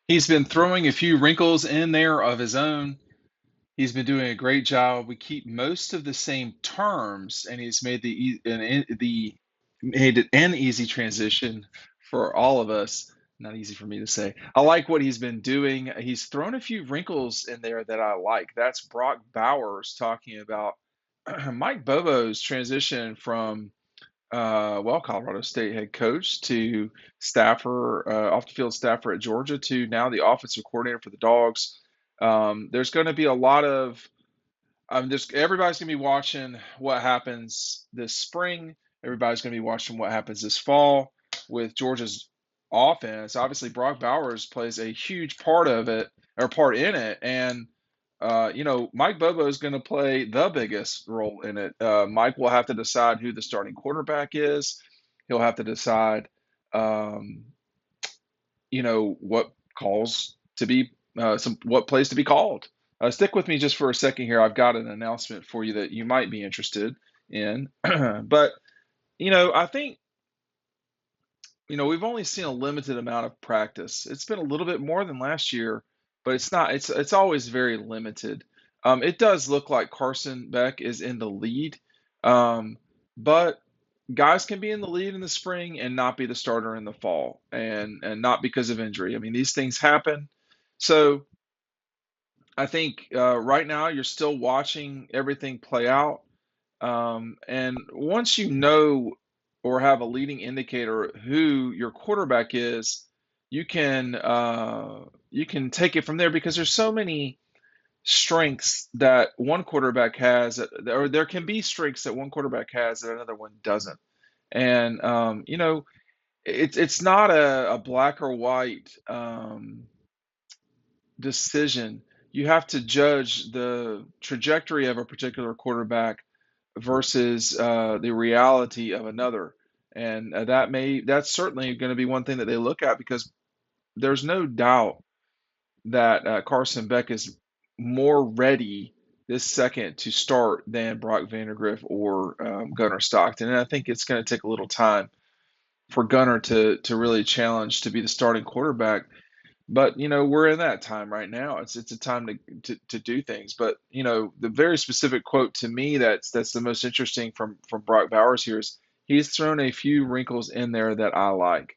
He's been throwing a few wrinkles in there of his own. He's been doing a great job. We keep most of the same terms, and he's made the made it an easy transition for all of us. Not easy for me to say. I like what he's been doing. He's thrown a few wrinkles in there that I like. That's Brock Bowers talking about Mike Bobo's transition from Colorado State head coach to staffer, off the field staffer at Georgia to now the offensive coordinator for the Dogs. There's going to be a lot of just everybody's going to be watching what happens this spring. Everybody's going to be watching what happens this fall with Georgia's offense. Obviously, Brock Bowers plays a huge part of it or part in it, and Mike Bobo is going to play the biggest role in it. Mike will have to decide who the starting quarterback is. He'll have to decide, um, what calls to be what plays to be called. Stick with me just for a second here. I've got an announcement for you that you might be interested in. But I think we've only seen a limited amount of practice. It's been a little bit more than last year, but it's not. It's always very limited. It does look like Carson Beck is in the lead, but guys can be in the lead in the spring and not be the starter in the fall, and not because of injury. I mean, these things happen. So I think right now you're still watching everything play out. And once you know or have a leading indicator who your quarterback is, you can take it from there because there's so many strengths that one quarterback has, or there can be strengths that one quarterback has that another one doesn't. And it's not a black or white decision. You have to judge the trajectory of a particular quarterback versus the reality of another. And that's certainly going to be one thing that they look at because there's no doubt that Carson Beck is more ready this second to start than Brock Vandagriff or Gunnar Stockton. And I think it's going to take a little time for Gunnar to really challenge to be the starting quarterback. But we're in that time right now. It's a time to do things. But the very specific quote to me that's the most interesting from Brock Bowers here is he's thrown a few wrinkles in there that I like.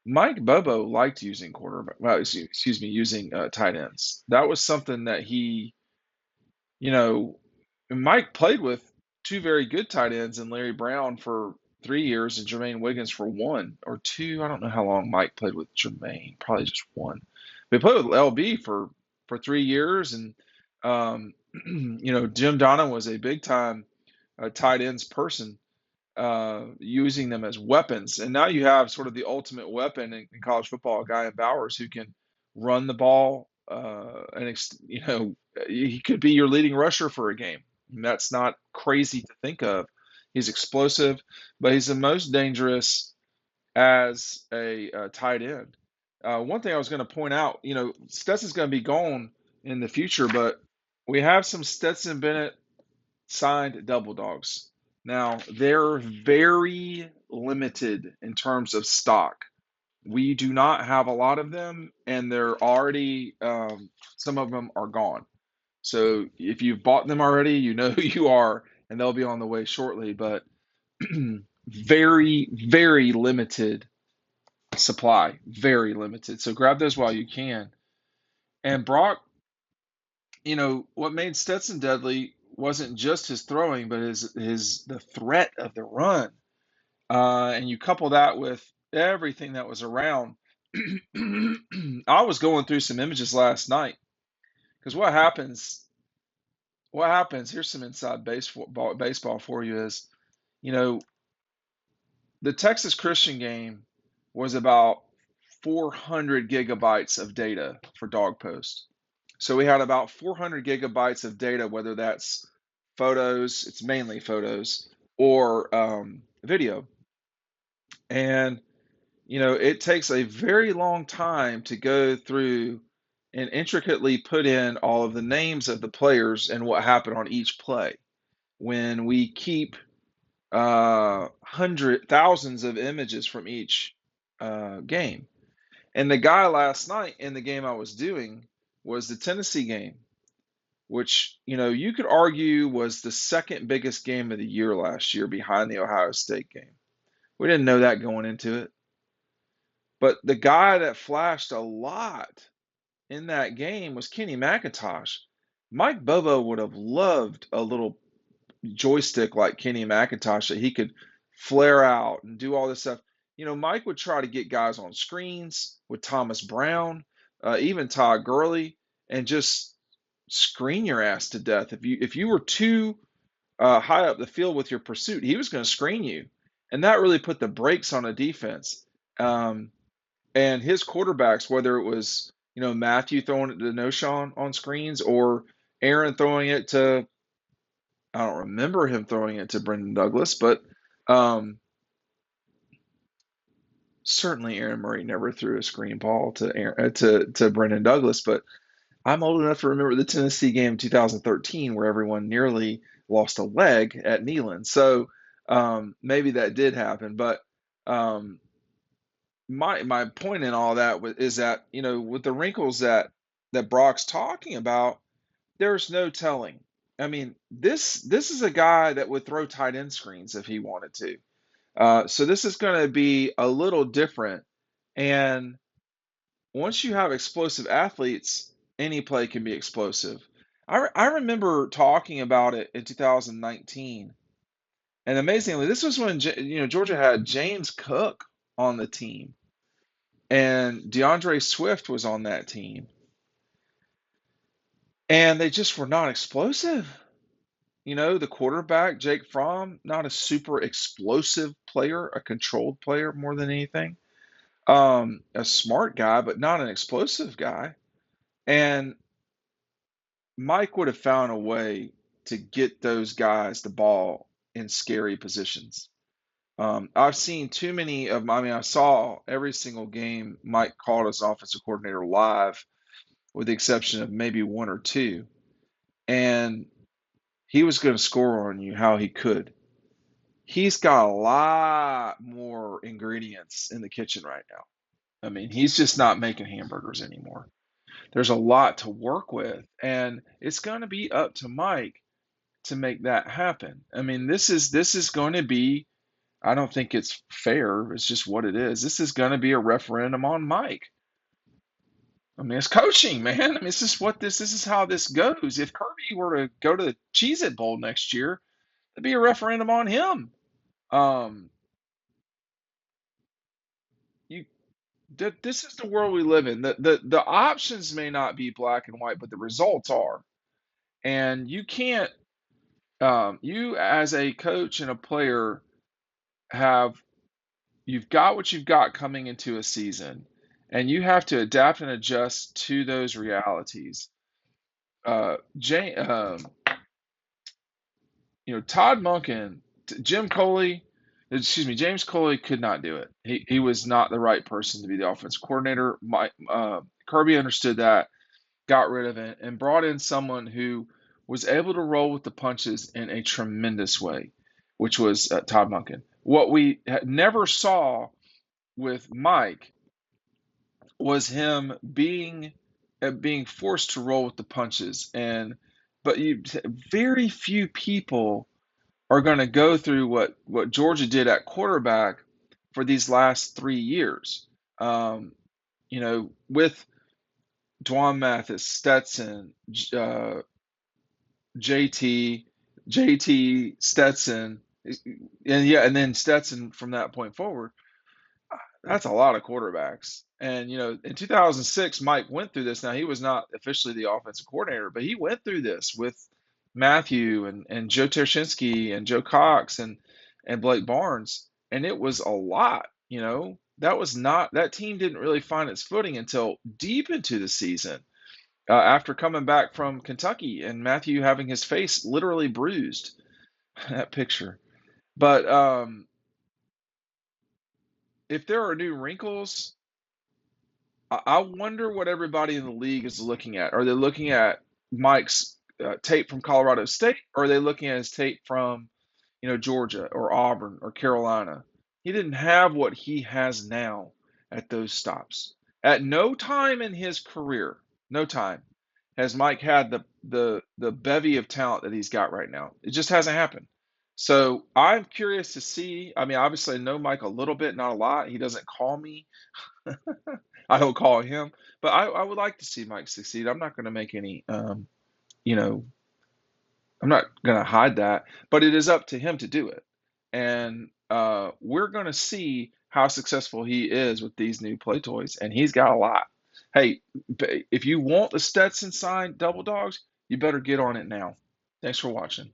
Mike Bobo liked using quarterback. Well, excuse me, using tight ends. That was something that you know, Mike played with two very good tight ends and Larry Brown for 3 years and Jermaine Wiggins for one or two. I don't know how long Mike played with Jermaine, probably just one. But he played with LB for 3 years, and Jim Donnan was a big time tight ends person, using them as weapons. And now you have sort of the ultimate weapon in college football, a guy in Bowers who can run the ball, he could be your leading rusher for a game. And that's not crazy to think of. He's explosive, but he's the most dangerous as a tight end. One thing I was going to point out, Stetson's going to be gone in the future, but we have some Stetson Bennett signed double dogs. Now, they're very limited in terms of stock. We do not have a lot of them, and they're already, some of them are gone. So if you've bought them already, you know who you are, and they'll be on the way shortly. But very, very limited supply, very limited. So grab those while you can. And Brock, what made Stetson deadly wasn't just his throwing, but his the threat of the run. And you couple that with everything that was around. I was going through some images last night because what happens? What happens? Here's some inside baseball for you. Is you know the Texas Christian game was about 400 gigabytes of data for Dog Post. So we had about 400 gigabytes of data, whether that's photos, it's mainly photos, or video. And, it takes a very long time to go through and intricately put in all of the names of the players and what happened on each play. When we keep thousands of images from each game. And the guy last night in the game I was doing was the Tennessee game, which, you could argue was the second biggest game of the year last year behind the Ohio State game. We didn't know that going into it. But the guy that flashed a lot in that game was Kenny McIntosh. Mike Bobo would have loved a little joystick like Kenny McIntosh that he could flare out and do all this stuff. Mike would try to get guys on screens with Thomas Brown, even Todd Gurley, and just screen your ass to death. If you were too high up the field with your pursuit, he was going to screen you, and that really put the brakes on a defense. And his quarterbacks, whether it was Matthew throwing it to Noshawn on screens or Aaron throwing it to, I don't remember him throwing it to Brendan Douglas, but certainly Aaron Murray never threw a screen ball to Brendan Douglas. But I'm old enough to remember the Tennessee game in 2013 where everyone nearly lost a leg at Neyland. So maybe that did happen. But my point in all that is that with the wrinkles that Brock's talking about, there's no telling. I mean, this is a guy that would throw tight end screens if he wanted to. So this is going to be a little different. And once you have explosive athletes, any play can be explosive. I remember talking about it in 2019, and amazingly, this was when Georgia had James Cook on the team, and DeAndre Swift was on that team, and they just were not explosive. The quarterback, Jake Fromm, not a super explosive player, a controlled player more than anything. A smart guy, but not an explosive guy. And Mike would have found a way to get those guys the ball in scary positions. I've seen too many I saw every single game Mike called as offensive coordinator live, with the exception of maybe one or two. And he was going to score on you how he could. He's got a lot more ingredients in the kitchen right now. I mean, he's just not making hamburgers anymore. There's a lot to work with, and it's going to be up to Mike to make that happen. I mean, this is going to be, I don't think it's fair. It's just what it is. This is going to be a referendum on Mike. I mean, it's coaching, man. I mean, this is how this goes. If Kirby were to go to the Cheez-It Bowl next year, it'd be a referendum on him. Um, you this is the world we live in. The options may not be black and white, but the results are. And you can't you as a coach and a player have you've got what you've got coming into a season, and you have to adapt and adjust to those realities. Jay, Todd Monken, Jim Coley, excuse me, James Coley could not do it. He was not the right person to be the offensive coordinator. Kirby understood that, got rid of it, and brought in someone who was able to roll with the punches in a tremendous way, which was Todd Monken. What we never saw with Mike was him being forced to roll with the punches, but very few people are going to go through what Georgia did at quarterback for these last 3 years. With Dwan Mathis, Stetson, JT, Stetson, and then Stetson from that point forward. That's a lot of quarterbacks. And in 2006, Mike went through this. Now he was not officially the offensive coordinator, but he went through this with Matthew and Joe Tershinsky and Joe Cox and Blake Barnes, and it was a lot. That team didn't really find its footing until deep into the season, after coming back from Kentucky and Matthew having his face literally bruised. That picture. But if there are new wrinkles, I wonder what everybody in the league is looking at. Are they looking at Mike's tape from Colorado State, or are they looking at his tape from, Georgia or Auburn or Carolina? He didn't have what he has now at those stops. At no time in his career, no time, has Mike had the bevy of talent that he's got right now. It just hasn't happened. So I'm curious to see. I mean, obviously, I know Mike a little bit, not a lot. He doesn't call me. I don't call him, but I would like to see Mike succeed. I'm not going to make any, you know, I'm not going to hide that, but it is up to him to do it. And we're going to see how successful he is with these new play toys. And he's got a lot. Hey, if you want the Stetson signed double dogs, you better get on it now. Thanks for watching.